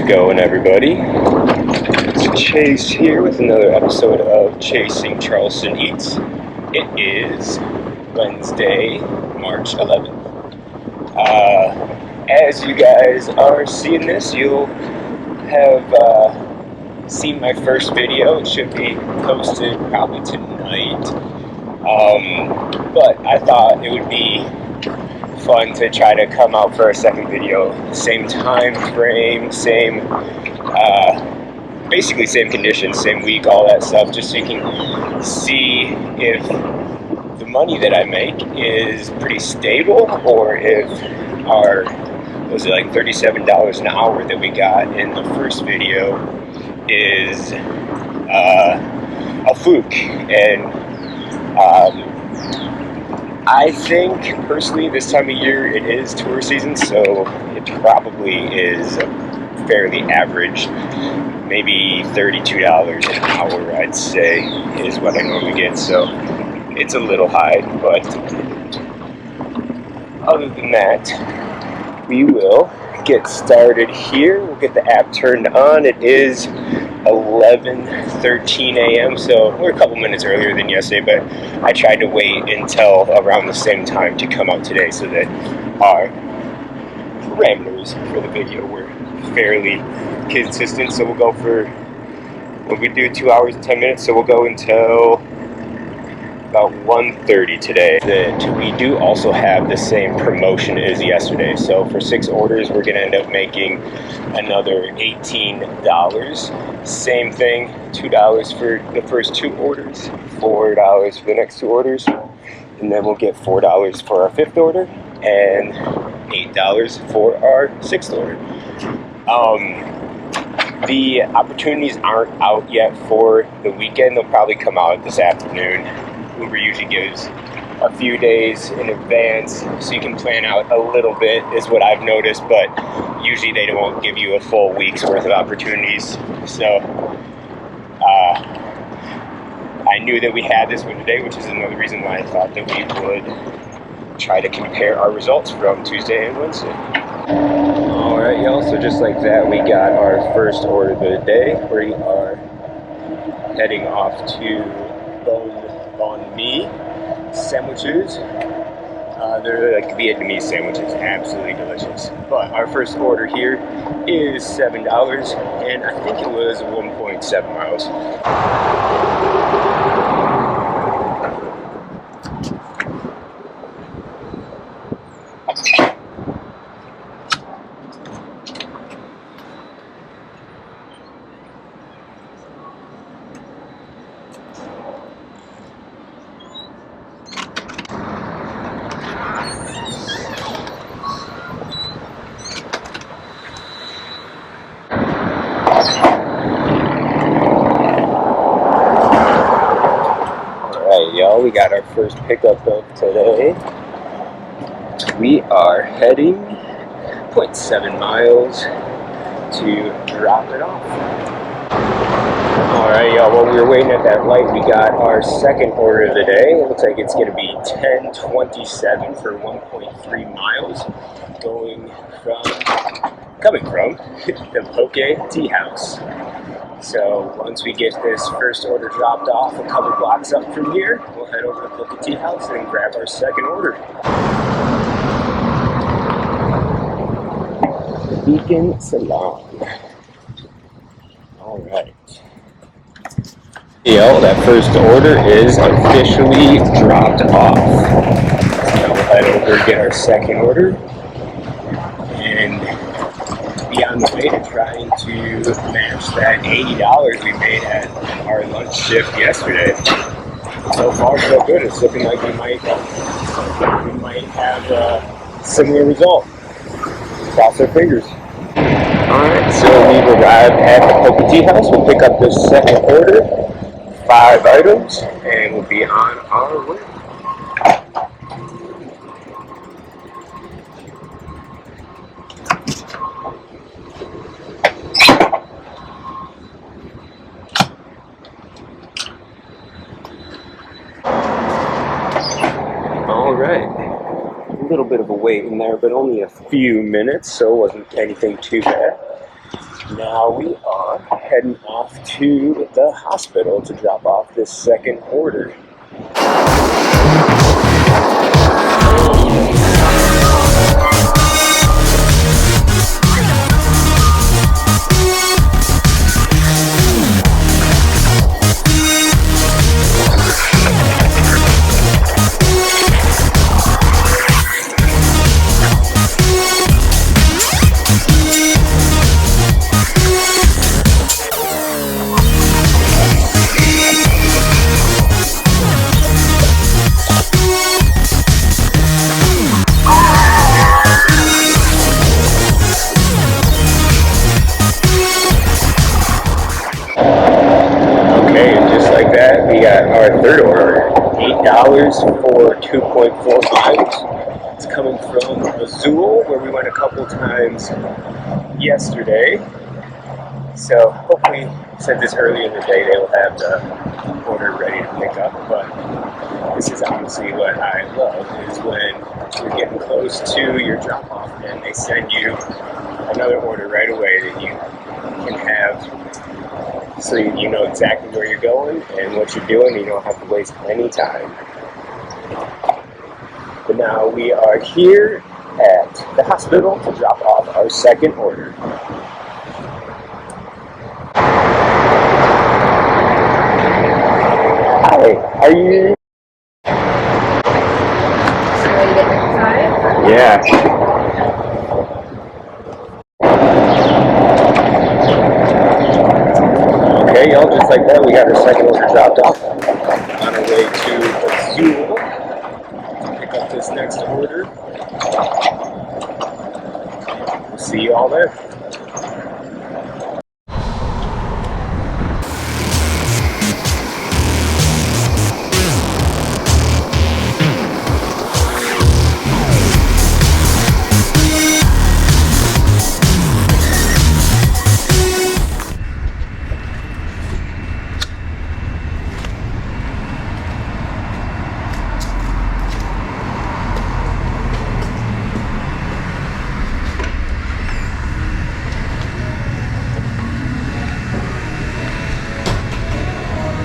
going, everybody? It's Chase here with another episode of Chasing Charleston Eats. It is Wednesday, March 11th. As you guys are seeing this, you'll have seen my first video. It should be posted probably tonight. But I thought it would be fun to try to come out for a second video. Same time frame, basically same conditions, same week, all that stuff, just so you can see if the money that I make is pretty stable or if our, was it like $37 an hour that we got in the first video is a fluke. And I think personally this time of year it is tourist season, so it probably is fairly average. Maybe $32 an hour, I'd say, is what I normally get. So it's a little high, but other than that, we will get started here. We'll get the app turned on. It is 11:13 a.m. so we're a couple minutes earlier than yesterday, but I tried to wait until around the same time to come out today so that our parameters for the video were fairly consistent. So we'll go for, when we do 2 hours and 10 minutes, so we'll go until about 1:30 today. We do also have the same promotion as yesterday, so for 6 orders we're going to end up making another $18. Same thing, $2 for the first 2 orders, $4 for the next 2 orders, and then we'll get $4 for our 5th order and $8 for our 6th order. The opportunities aren't out yet for the weekend. They'll probably come out this afternoon. Uber usually gives a few days in advance, so you can plan out a little bit, is what I've noticed, but usually they won't give you a full week's worth of opportunities. So I knew that we had this one today, which is another reason why I thought that we would try to compare our results from Tuesday and Wednesday. Alright, y'all, so just like that, we got our first order of the day. We are heading off to Banh Mi sandwiches. They're like Vietnamese sandwiches, absolutely delicious. But our first order here is $7, and I think it was 1.7 miles. Y'all, we got our first pickup of today. We are heading 0.7 miles to drop it off. Alright, y'all, while we were waiting at that light, we got our second order of the day. It looks like it's going to be 10:27 for 1.3 miles, coming from the Poke Tea House. So once we get this first order dropped off a couple blocks up from here, we'll head over to the Tea House and grab our second order. Beacon Salon. Alright. Yo, that first order is officially dropped off. So we'll head over and get our second order and be on the way to trying to match that $80 we made at our lunch shift yesterday. So far, so good. It's looking like we might have a similar result. Cross our fingers. Alright, so we've arrived at the Poke Tea House. We'll pick up this second order, 5 items, and we'll be on our way. Alright, a little bit of a wait in there, but only a few minutes, so it wasn't anything too bad. Now we are heading off to the hospital to drop off this second order. Okay, and just like that, we got our third order, $8 for 2.4 miles. It's coming from Azul, where we went a couple times yesterday. So hopefully, since it's early in the day, they will have the order ready to pick up. But this is honestly what I love, is when you're getting close to your drop-off and they send you another order right away that you can have, so you know exactly where you're going and what you're doing. You don't have to waste any time. But now we are here at the hospital to drop off our second order. Hi, are you? Ready to get inside? Yeah. Okay, y'all, just like that, we got our second order dropped off. On our way to Azul to pick up this next order. We'll see you all there.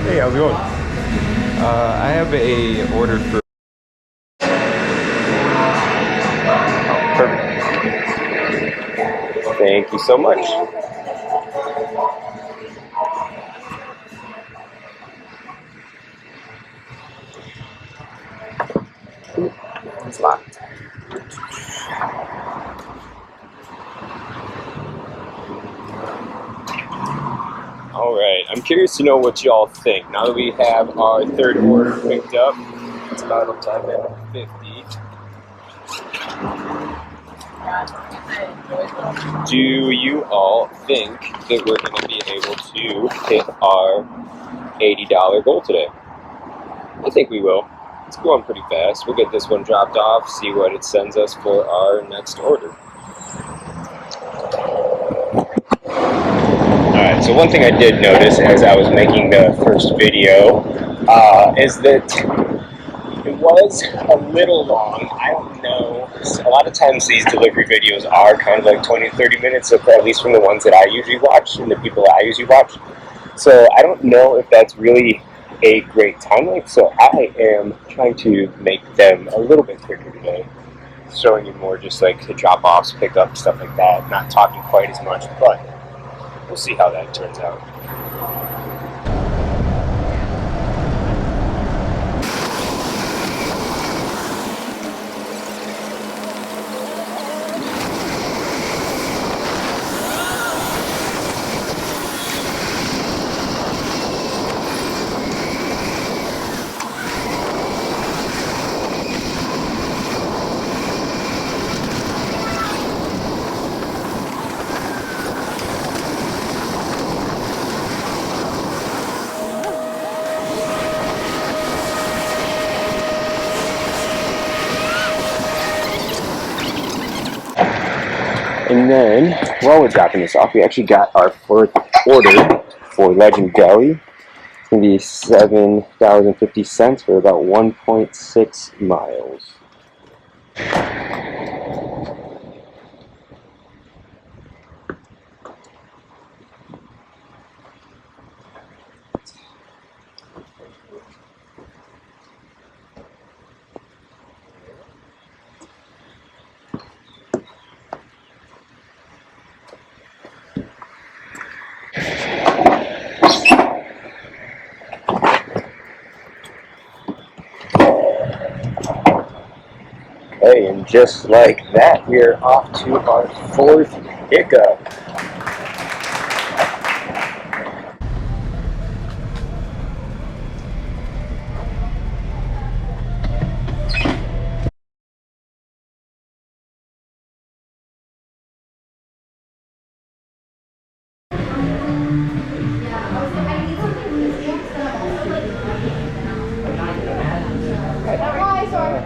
Hey, how's it going? I have a order for. Perfect. Thank you so much. It's locked. Alright, I'm curious to know what y'all think. Now that we have our third order picked up, it's about 11:50. Do you all think that we're going to be able to hit our $80 goal today? I think we will. It's going pretty fast. We'll get this one dropped off, see what it sends us for our next order. Alright, so one thing I did notice as I was making the first video is that it was a little long. I don't know. A lot of times these delivery videos are kind of like 20 to 30 minutes, at least from the ones that I usually watch and the people that I usually watch. So I don't know if that's really a great time length. So I am trying to make them a little bit quicker today, showing you more just like the drop-offs, pickup, stuff like that. Not talking quite as much, but we'll see how that turns out. And then, while we're dropping this off, we actually got our fourth order for Legend Deli. It's going to be $7.50 for about 1.6 miles. Okay, and just like that, we're off to our fourth pickup.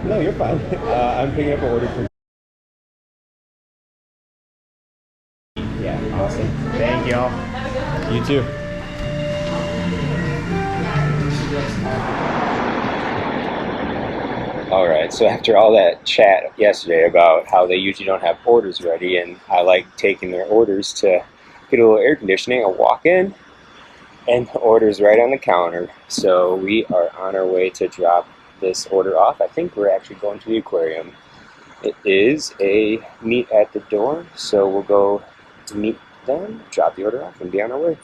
No, you're fine. I'm picking up an order for. Yeah, awesome. Thank y'all. You too. Alright, so after all that chat yesterday about how they usually don't have orders ready, and I like taking their orders to get a little air conditioning, I walk in and the order's right on the counter. So we are on our way to drop this order off. I think we're actually going to the aquarium. It is a meet at the door, so we'll go to meet them, drop the order off, and be on our way.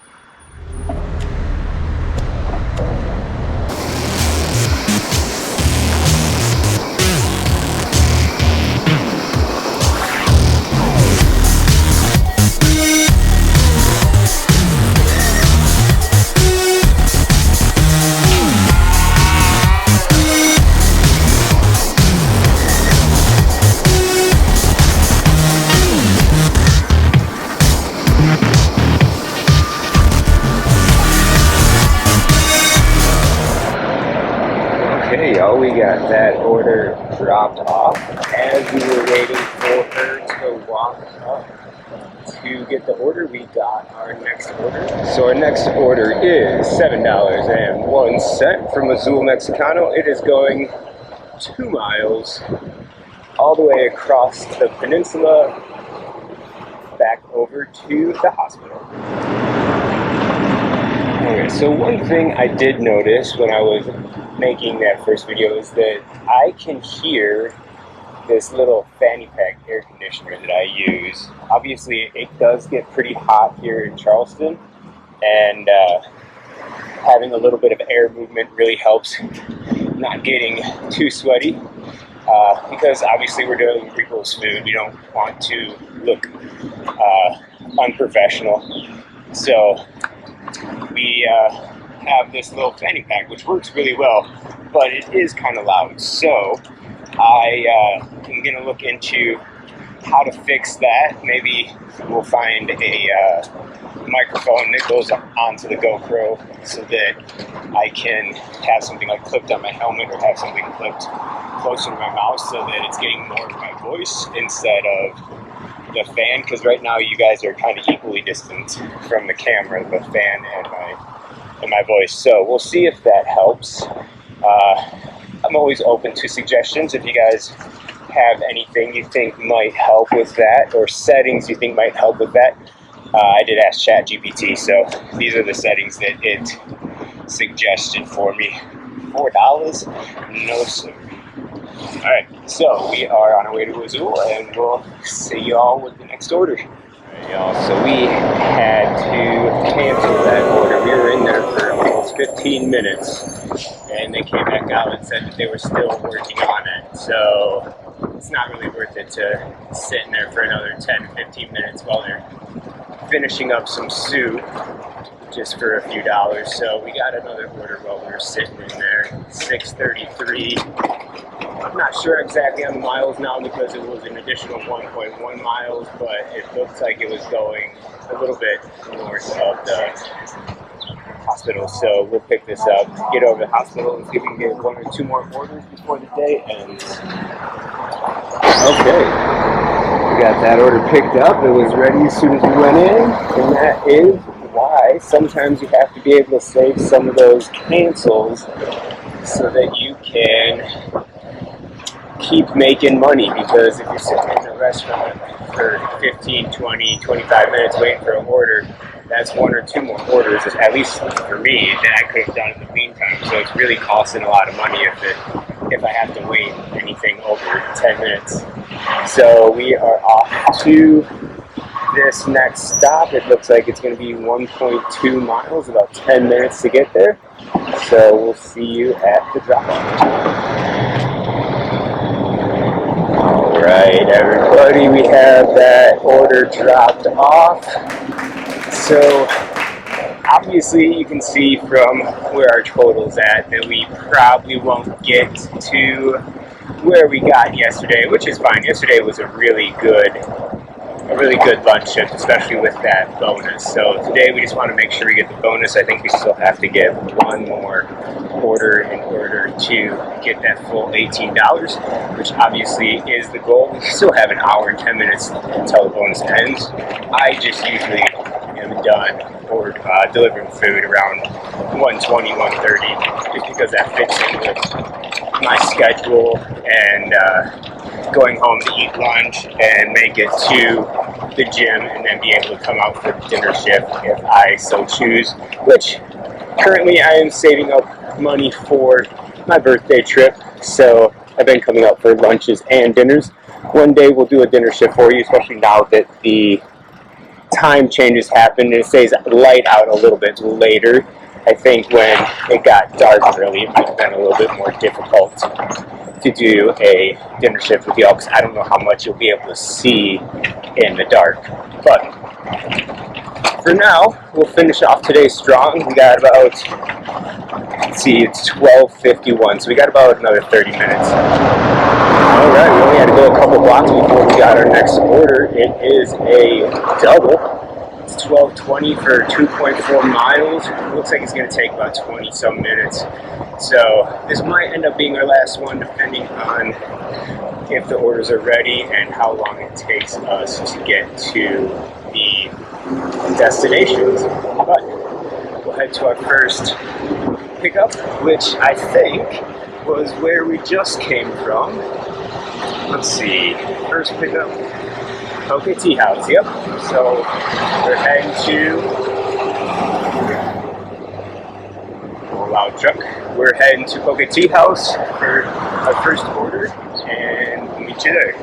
Okay, y'all, we got that order dropped off. As we were waiting for her to walk up to get the order, we got our next order. So our next order is $7.01 from Azul Mexicano. It is going 2 miles all the way across the peninsula back over to the hospital. Okay, so one thing I did notice when I was making that first video is that I can hear this little fanny pack air conditioner that I use. Obviously, it does get pretty hot here in Charleston, and having a little bit of air movement really helps not getting too sweaty, because obviously we're doing people's food. We don't want to look unprofessional. So we have this little fanny pack, which works really well, but it is kind of loud. So I am going to look into how to fix that. Maybe we'll find a microphone that goes onto the GoPro so that I can have something like clipped on my helmet, or have something clipped closer to my mouth so that it's getting more of my voice instead of the fan, because right now you guys are kind of equally distant from the camera, the fan and my voice. So we'll see if that helps. I'm always open to suggestions. If you guys have anything you think might help with that, or settings you think might help with that, I did ask ChatGPT, so these are the settings that it suggested for me. $4? No sir. Alright, so we are on our way to Azul, and we'll see y'all with the next order. Alright, y'all, so we had to cancel that order. We were in there for almost 15 minutes, and they came back out and said that they were still working on it. So it's not really worth it to sit in there for another 10-15 minutes while they're finishing up some soup just for a few dollars. So we got another order while we were sitting in there. 6:33. I'm not sure exactly on the miles now because it was an additional 1.1 miles, but it looks like it was going a little bit north of the hospital. So we'll pick this up, get over to the hospital, and see if we can get 1 or 2 more orders before the day ends. Okay, we got that order picked up. It was ready as soon as we went in, and that is why sometimes you have to be able to save some of those cancels so that you can keep making money. Because if you're sitting in a restaurant for 15, 20, 25 minutes waiting for an order, that's 1 or 2 more orders, at least for me, that I could have done in the meantime. So it's really costing a lot of money if I have to wait anything over 10 minutes. So we are off to this next stop. It looks like it's going to be 1.2 miles, about 10 minutes to get there. So we'll see you at the drop-off. everybody. We have that order dropped off. So obviously you can see from where our total's at that we probably won't get to where we got yesterday, which is fine. Yesterday was a really good lunch shift, especially with that bonus. So today we just want to make sure we get the bonus. I think we still have to get one more order in order to get that full $18, which obviously is the goal. We still have an hour and 10 minutes until the bonus ends. I just usually am done or delivering food around 1:20, 1:30, just because that fits in with my schedule and going home to eat lunch and make it to the gym and then be able to come out for dinner shift if I so choose, which currently I am saving up money for my birthday trip, so I've been coming out for lunches and dinners. One day we'll do a dinner shift for you, especially now that the time changes happen and it stays light out a little bit later. I think when it got dark early, it might have been a little bit more difficult to do a dinner shift with y'all because I don't know how much you'll be able to see in the dark. But for now, we'll finish off today strong. We got about, let's see, it's 12:51, so we got about another 30 minutes. Alright, we only had to go a couple blocks before we got our next order. It is a double. It's 12:20 for 2.4 miles. It looks like it's going to take about 20 some minutes. So this might end up being our last one, depending on if the orders are ready and how long it takes us to get to the destinations. But we'll head to our first pickup, which I think was where we just came from. Let's see, first pickup, Poke Tea House, yep. So we're heading to loud truck. We're heading to Poke Tea House for our first order, and we'll meet you there.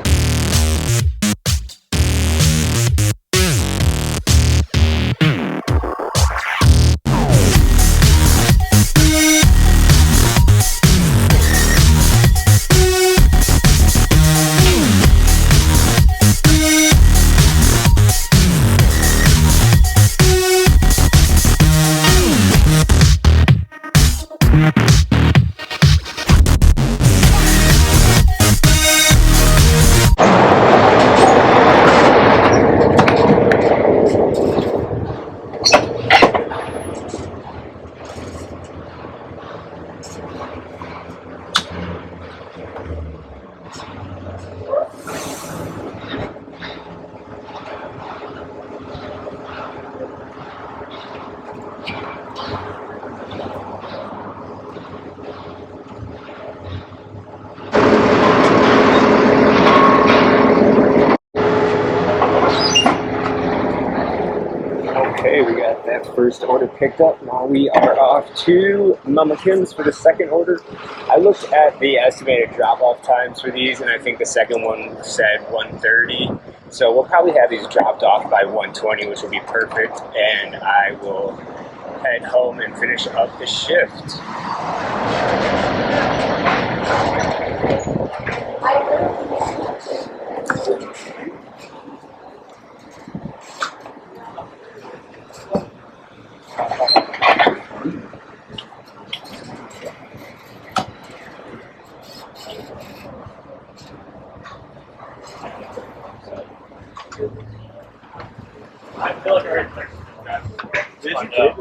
Okay, we got that first order picked up. Now we are off to Mama Kim's for the second order. I looked at the estimated drop-off times for these, and I think the second one said 1:30. So we'll probably have these dropped off by 1:20, which will be perfect, and I will head home and finish up the shift. I feel like everything. Did you?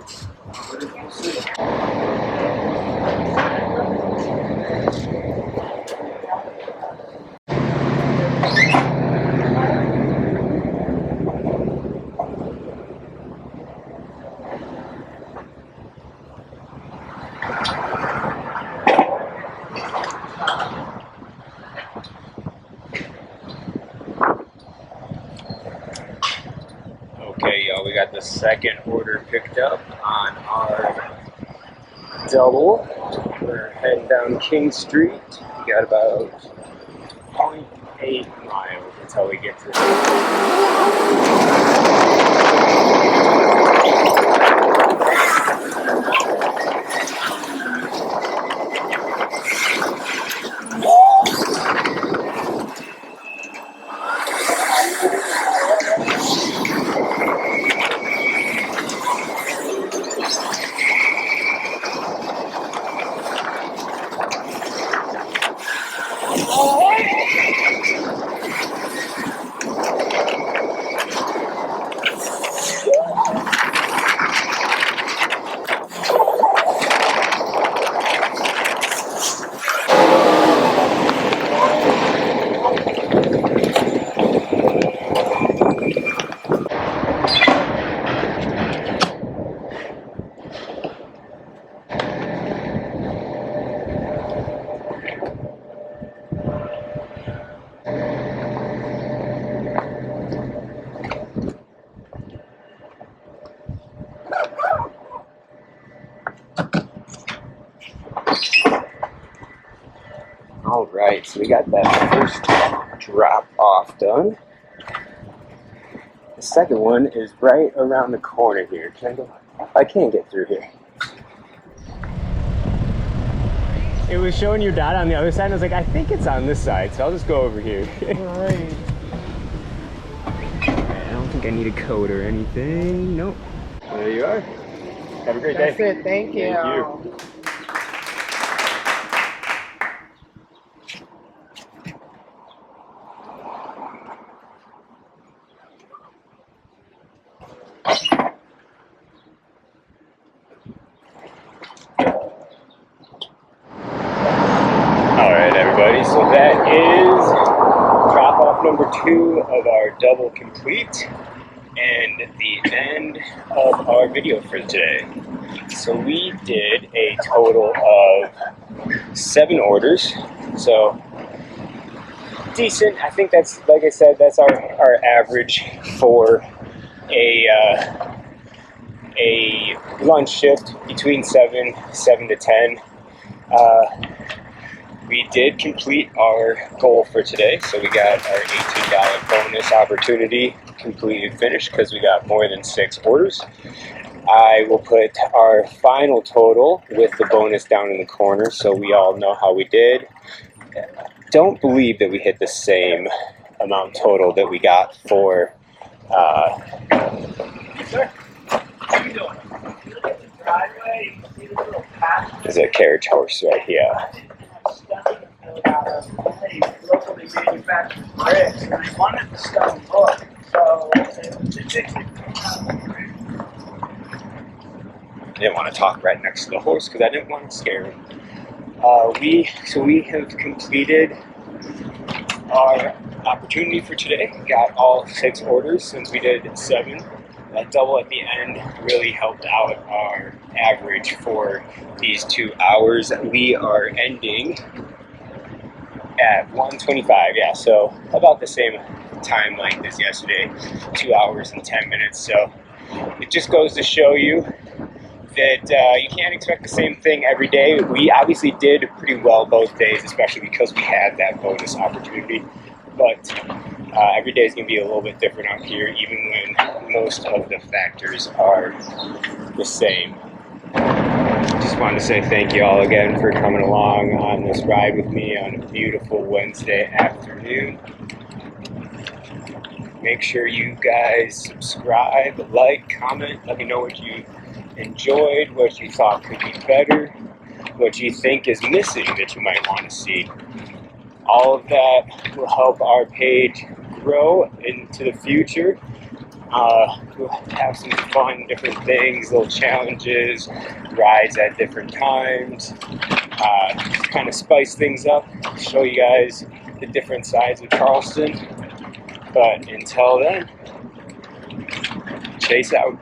Okay, y'all, we got the second order picked up on our double. We're heading down King Street. We got about 0.8 miles until we get to All right, so we got that first drop off done. The second one is right around the corner here. Can I go? I can't get through here. It was showing your dot on the other side, and I was like, I think it's on this side, so I'll just go over here. Alright. I don't think I need a code or anything. Nope. There you are. Have a great day. That's it. Thank you. Thank you. Alright everybody, so that is drop off number 2 of our double complete and the end of our video for today. So we did a total of 7 orders, so decent. I think that's, like I said, that's our average for a lunch shift between 7 to 10. We did complete our goal for today, so we got our $18 bonus opportunity completed finished because we got more than 6 orders. I will put our final total with the bonus down in the corner so we all know how we did. Don't believe that we hit the same amount total that we got for there's a carriage horse right here. Locally manufactured bricks, and I wanted the stone look, so I didn't want to talk right next to the horse because I didn't want to scare him. We have completed our opportunity for today. Got all 6 orders since we did 7. That double at the end really helped out our average for these 2 hours. We are ending at 1:25, yeah, so about the same time length as yesterday, 2 hours and 10 minutes. So it just goes to show you that you can't expect the same thing every day. We obviously did pretty well both days, especially because we had that bonus opportunity. But every day is going to be a little bit different out here, even when most of the factors are the same. Just wanted to say thank you all again for coming along on this ride with me on a beautiful Wednesday afternoon. Make sure you guys subscribe, like, comment, let me know what you enjoyed, what you thought could be better, what you think is missing that you might want to see. All of that will help our page grow into the future. We'll have some fun, different things, little challenges, rides at different times, kind of spice things up, show you guys the different sides of Charleston. But until then, chase out.